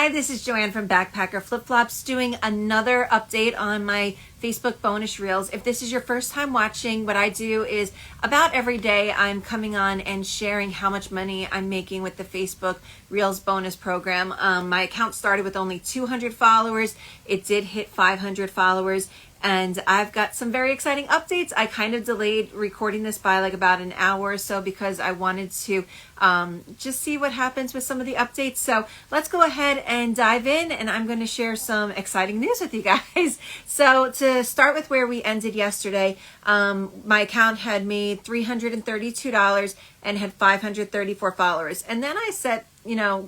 Hi, this is Joanne from Backpacker Flip Flops doing another update on my Facebook bonus reels. If this is your first time watching, what I do is about every day I'm coming on and sharing how much money I'm making with the Facebook Reels bonus program. My account started with only 200 followers. It did hit 500 followers. And I've got some very exciting updates. I kind of delayed recording this by like about an hour or so because I wanted to just see what happens with some of the updates. So let's go ahead and dive in, and I'm going to share some exciting news with you guys. So to start with where we ended yesterday, my account had made $332 and had 534 followers. And then I set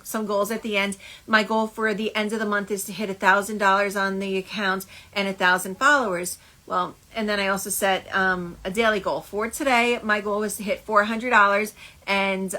some goals at the end. My goal for the end of the month is to hit $1,000 on the account and 1,000 followers. Well, and then I also set a daily goal. For today, my goal was to hit $400 and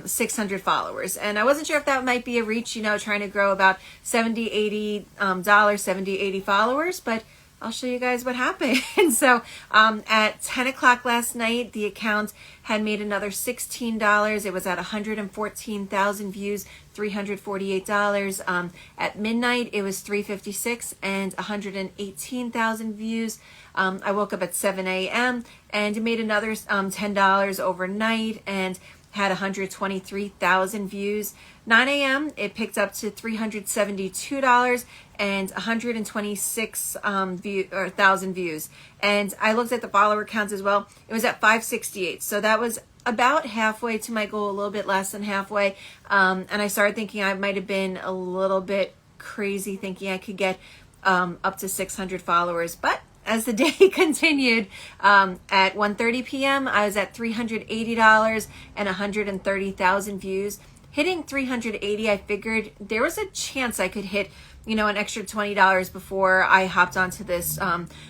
600 followers. And I wasn't sure if that might be a reach, trying to grow about $70, $80 followers, but I'll show you guys what happened. So at 10 o'clock last night, the account had made another $16. It was at 114,000 views, $348. At midnight, it was $356 and 118,000 views. I woke up at 7 a.m. and it made another $10 overnight and had 123,000 views. 9 a.m. it picked up to $372 and 126,000 views. And I looked at the follower count as well. It was at 568. So that was about halfway to my goal, a little bit less than halfway. And I started thinking I might have been a little bit crazy thinking I could get up to 600 followers. But as the day continued, at 1:30 p.m., I was at $380 and 130,000 views. Hitting 380, I figured there was a chance I could hit, an extra $20 before I hopped onto this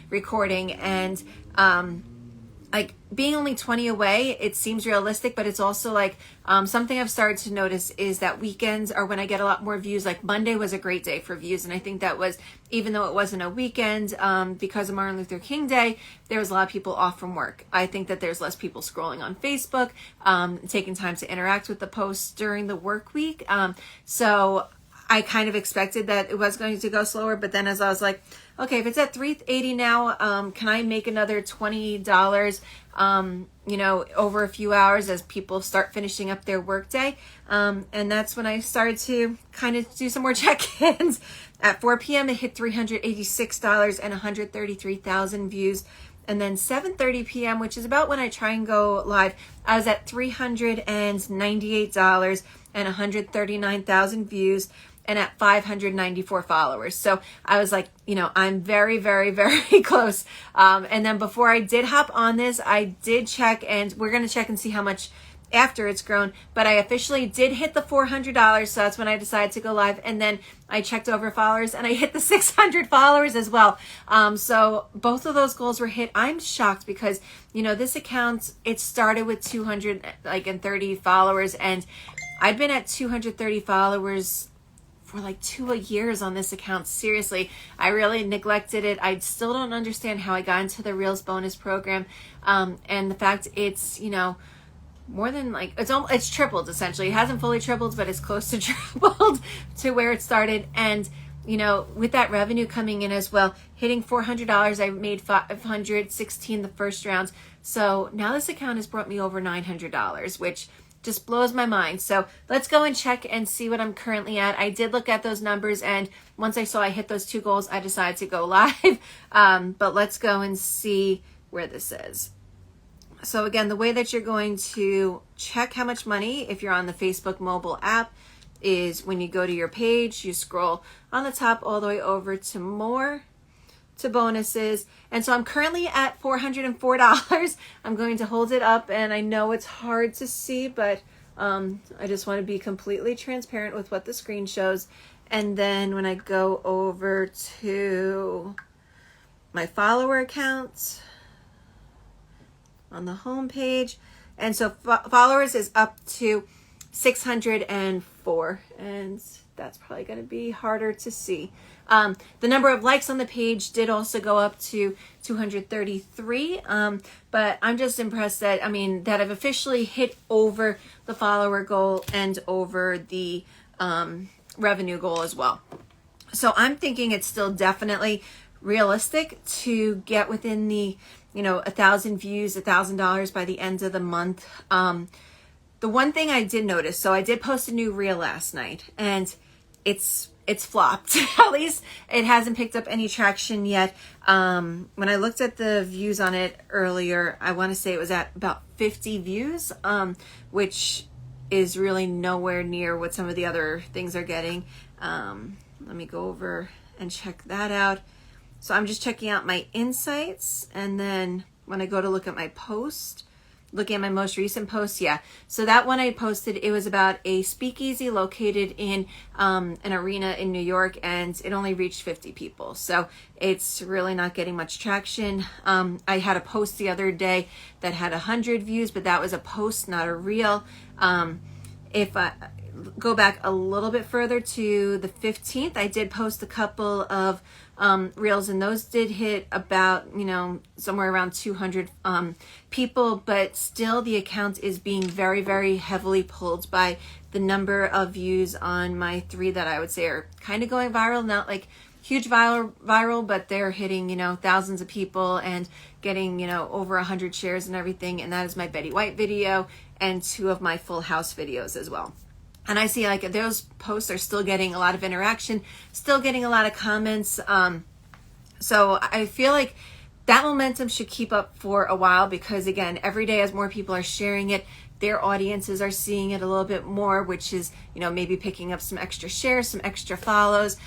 recording. And like being only 20 away, it seems realistic, but it's also like something I've started to notice is that weekends are when I get a lot more views. Like Monday was a great day for views, and I think that was, even though it wasn't a weekend, because of Martin Luther King Day, there was a lot of people off from work. I think that there's less people scrolling on Facebook, taking time to interact with the posts during the work week. So I kind of expected that it was going to go slower, but then as I was like, okay, if it's at 380 now, can I make another $20, over a few hours as people start finishing up their workday? And that's when I started to kind of do some more check-ins. At 4 p.m., it hit $386 and 133,000 views. And then 7:30 p.m., which is about when I try and go live, I was at $398 and 139,000 views and at 594 followers. So I was like, I'm very, very, very close. And then before I did hop on this, I did check, and we're going to check and see how much after it's grown, but I officially did hit the $400. So that's when I decided to go live. And then I checked over followers and I hit the 600 followers as well. So both of those goals were hit. I'm shocked because, this account, it started with 230 followers, and I'd been at 230 followers for like 2 years on this account. Seriously, I really neglected it. I still don't understand how I got into the Reels bonus program. And the fact it's, more than it's tripled essentially. It hasn't fully tripled, but it's close to tripled to where it started. And, with that revenue coming in as well, hitting $400, I made $516 the first round. So now this account has brought me over $900, which just blows my mind. So let's go and check and see what I'm currently at. I did look at those numbers, and once I saw I hit those 2 goals, I decided to go live. But let's go and see where this is. So again, the way that you're going to check how much money, if you're on the Facebook mobile app, is when you go to your page, you scroll on the top all the way over to more, to bonuses. And so I'm currently at $404. I'm going to hold it up, and I know it's hard to see, but I just want to be completely transparent with what the screen shows. And then when I go over to my follower account on the home page, and so followers is up to 604, and that's probably going to be harder to see. The number of likes on the page did also go up to 233, but I'm just impressed that, that I've officially hit over the follower goal and over the revenue goal as well. So I'm thinking it's still definitely realistic to get within the, 1,000 views, $1,000 by the end of the month. The one thing I did notice, so I did post a new reel last night, and it's flopped. At least it hasn't picked up any traction yet. When I looked at the views on it earlier, I want to say it was at about 50 views, which is really nowhere near what some of the other things are getting. Let me go over and check that out. So I'm just checking out my insights, and then when I go to look at my post, looking at my most recent post, yeah. So that one I posted, it was about a speakeasy located in an arena in New York, and it only reached 50 people. So it's really not getting much traction. I had a post the other day that had 100 views, but that was a post, not a reel. If I go back a little bit further to the 15th, I did post a couple of reels, and those did hit about, somewhere around 200 people, but still the account is being very, very heavily pulled by the number of views on my 3 that I would say are kind of going viral, not like huge viral, but they're hitting, thousands of people and getting, over 100 shares and everything. And that is my Betty White video and 2 of my Full House videos as well. And I see like those posts are still getting a lot of interaction, still getting a lot of comments. So I feel like that momentum should keep up for a while, because again, every day as more people are sharing it, their audiences are seeing it a little bit more, which is, maybe picking up some extra shares, some extra follows.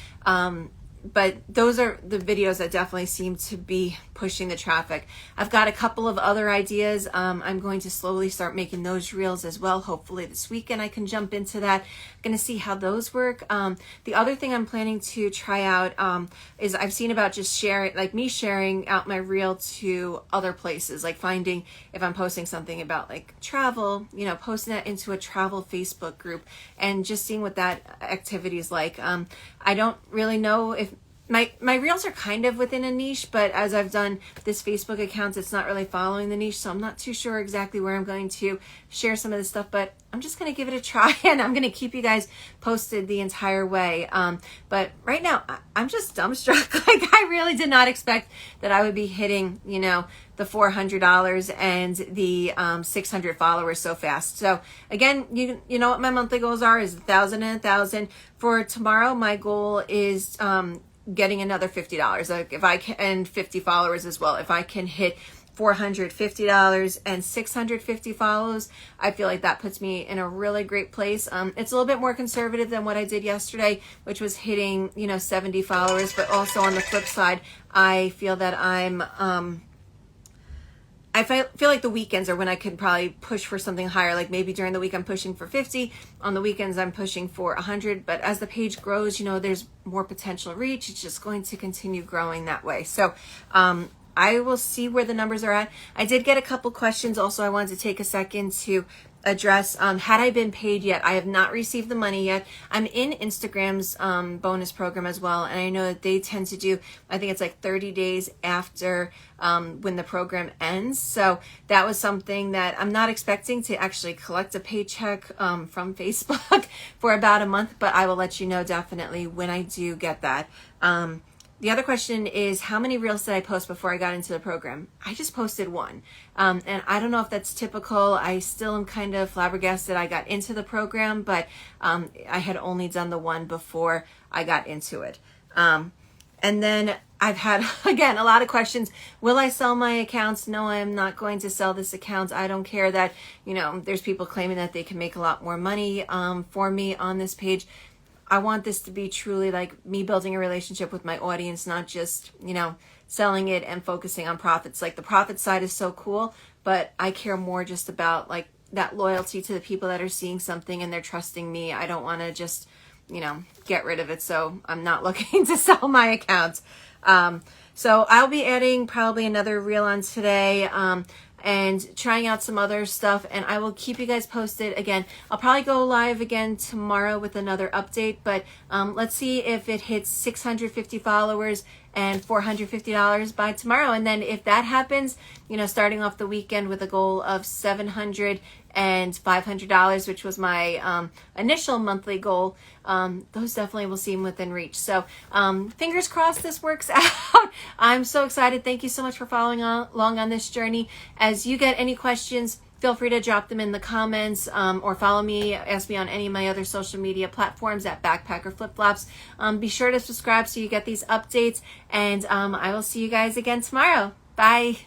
But those are the videos that definitely seem to be pushing the traffic. I've got a couple of other ideas. I'm going to slowly start making those reels as well. Hopefully this weekend I can jump into that. I'm going to see how those work. The other thing I'm planning to try out is I've seen about just sharing, like me sharing out my reel to other places, like finding if I'm posting something about like travel, posting that into a travel Facebook group and just seeing what that activity is like. I don't really know if my reels are kind of within a niche, but as I've done this Facebook account, it's not really following the niche, so I'm not too sure exactly where I'm going to share some of this stuff, but I'm just going to give it a try, and I'm going to keep you guys posted the entire way. But right now, I'm just dumbstruck. Like, I really did not expect that I would be hitting, the $400 and the 600 followers so fast. So again, you know what my monthly goals are is 1,000 and 1,000. For tomorrow, my goal is getting another $50. Like if I can, and 50 followers as well. If I can hit $450 and 650 follows, I feel like that puts me in a really great place. It's a little bit more conservative than what I did yesterday, which was hitting 70 followers. But also on the flip side, I feel that I feel like the weekends are when I could probably push for something higher. Like maybe during the week I'm pushing for 50. On the weekends I'm pushing for 100. But as the page grows, there's more potential reach. It's just going to continue growing that way. So I will see where the numbers are at. I did get a couple questions. Also, I wanted to take a second to address, had I been paid yet? I have not received the money yet. I'm in Instagram's bonus program as well, and I know that they tend to do, I think it's like 30 days after when the program ends. So that was something that I'm not expecting to actually collect a paycheck from Facebook for about a month, but I will let you know definitely when I do get that. The other question is, how many reels did I post before I got into the program? I just posted 1. And I don't know if that's typical. I still am kind of flabbergasted I got into the program, but I had only done the 1 before I got into it. And then I've had, again, a lot of questions. Will I sell my accounts? No, I am not going to sell this account. I don't care that, there's people claiming that they can make a lot more money for me on this page. I want this to be truly like me building a relationship with my audience, not just, selling it and focusing on profits. Like the profit side is so cool, but I care more just about like that loyalty to the people that are seeing something and they're trusting me. I don't want to just, get rid of it. So I'm not looking to sell my account. So I'll be adding probably another reel on today. And trying out some other stuff, and I will keep you guys posted. Again, I'll probably go live again tomorrow with another update, but let's see if it hits 650 followers and $450 by tomorrow. And then if that happens, starting off the weekend with a goal of 700 and $500, which was my initial monthly goal, those definitely will seem within reach. So fingers crossed this works out. I'm so excited. Thank you so much for following along on this journey. As you get any questions, feel free to drop them in the comments, or follow me, ask me on any of my other social media platforms at Backpacker Flip Flops. Be sure to subscribe so you get these updates, and I will see you guys again tomorrow. Bye.